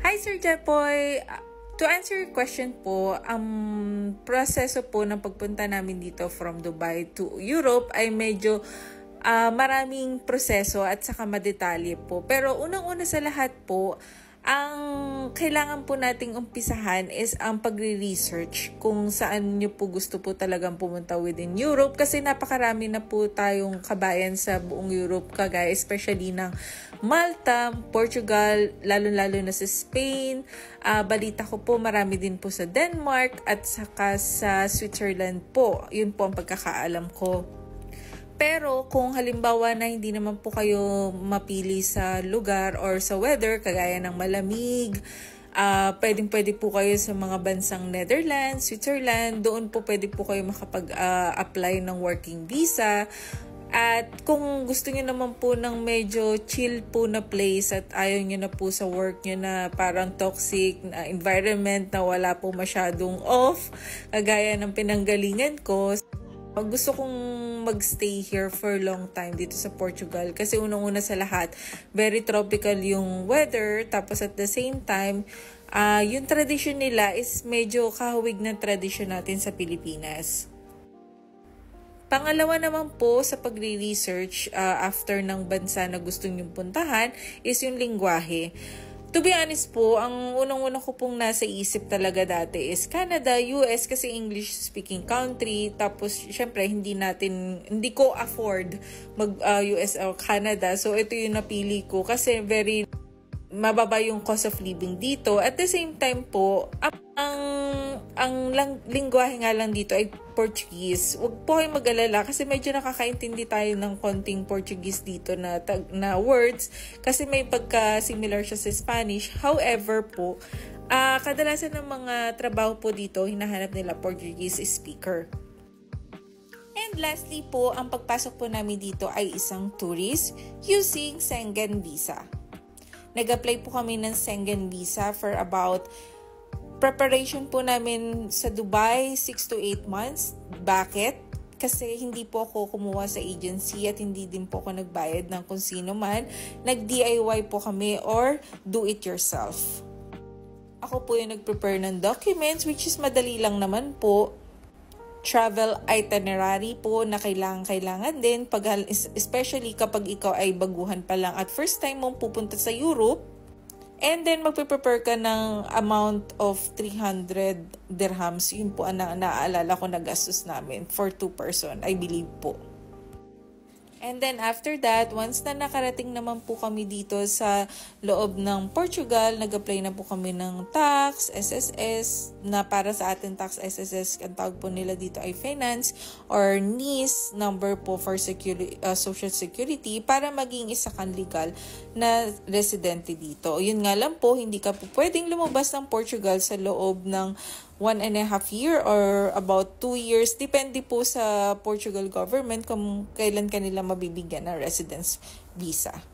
Hi Sir Jepoy! To answer your question po, ang proseso po ng pagpunta namin dito from Dubai to Europe ay medyo maraming proseso at saka madetalye po. Pero unang-una sa lahat po, ang kailangan po nating umpisahan is ang pagre-research kung saan nyo po gusto po talagang pumunta within Europe kasi napakarami na po tayong kabayan sa buong Europe kagaya especially ng Malta, Portugal, lalo-lalo na sa Spain. Balita ko po marami din po sa Denmark at saka sa Switzerland po. Yun po ang pagkakaalam ko. Pero kung halimbawa na hindi naman po kayo mapili sa lugar or sa weather, kagaya ng malamig, pwede po kayo sa mga bansang Netherlands, Switzerland, doon po pwede po kayo makapag-apply ng working visa. At kung gusto niyo naman po ng medyo chill po na place at ayaw niyo na po sa work niyo na parang toxic na environment na wala po masyadong off, kagaya ng pinanggalingan ko, gusto kong magstay here for long time dito sa Portugal kasi unang-una sa lahat, very tropical yung weather, tapos at the same time, yung tradition nila is medyo kahawig ng tradition natin sa Pilipinas. Pangalawa naman po sa pagre-research after ng bansa na gusto nyong puntahan is yung lingwahe. To be honest po, ang unang-una ko pong nasa isip talaga dati is Canada, US kasi English-speaking country. Tapos, syempre, hindi ko afford mag-US or Canada. So, ito yung napili ko kasi very mababa yung cost of living dito. At the same time po, ang lingwahe nga lang dito ay Portuguese. Huwag po kayong mag-alala kasi medyo nakakaintindi tayo ng konting Portuguese dito na words kasi may pagka-similar siya sa Spanish. However po, kadalasan ng mga trabaho po dito, hinahanap nila Portuguese speaker. And lastly po, ang pagpasok po namin dito ay isang tourist using Schengen visa. Nag-apply po kami ng Schengen visa for about preparation po namin sa Dubai 6 to 8 months. Bakit? Kasi hindi po ako kumuha sa agency at hindi din po ako nagbayad ng kung sino man. Nag-DIY po kami or do it yourself. Ako po yung nag-prepare ng documents which is madali lang naman po. Travel itinerary po na kailangan din especially kapag ikaw ay baguhan pa lang at first time mong pupunta sa Europe. And then magpe-prepare ka ng amount of 300 dirhams. Yun po ang naaalala ko na gastos namin for 2 person, I believe po. And then after that, once na nakarating naman po kami dito sa loob ng Portugal, nag-apply na po kami ng tax, SSS, na para sa atin tax, SSS, ang tawag po nila dito ay finance, or NIS, number po for social security, para maging isa kang legal na residente dito. Yun nga lang po, hindi ka po pwedeng lumabas ng Portugal sa loob ng 1.5 year or about 2 years. Depende po sa Portugal government kung kailan kanila mabibigyan ng residence visa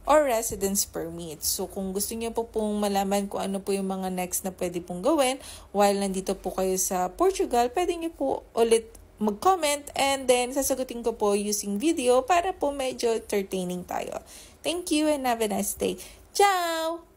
or residence permit. So kung gusto niyo po pong malaman kung ano po yung mga next na pwede pong gawin while nandito po kayo sa Portugal, pwede niyo po ulit mag-comment and then sasagutin ko po using video para po medyo entertaining tayo. Thank you and have a nice day. Ciao!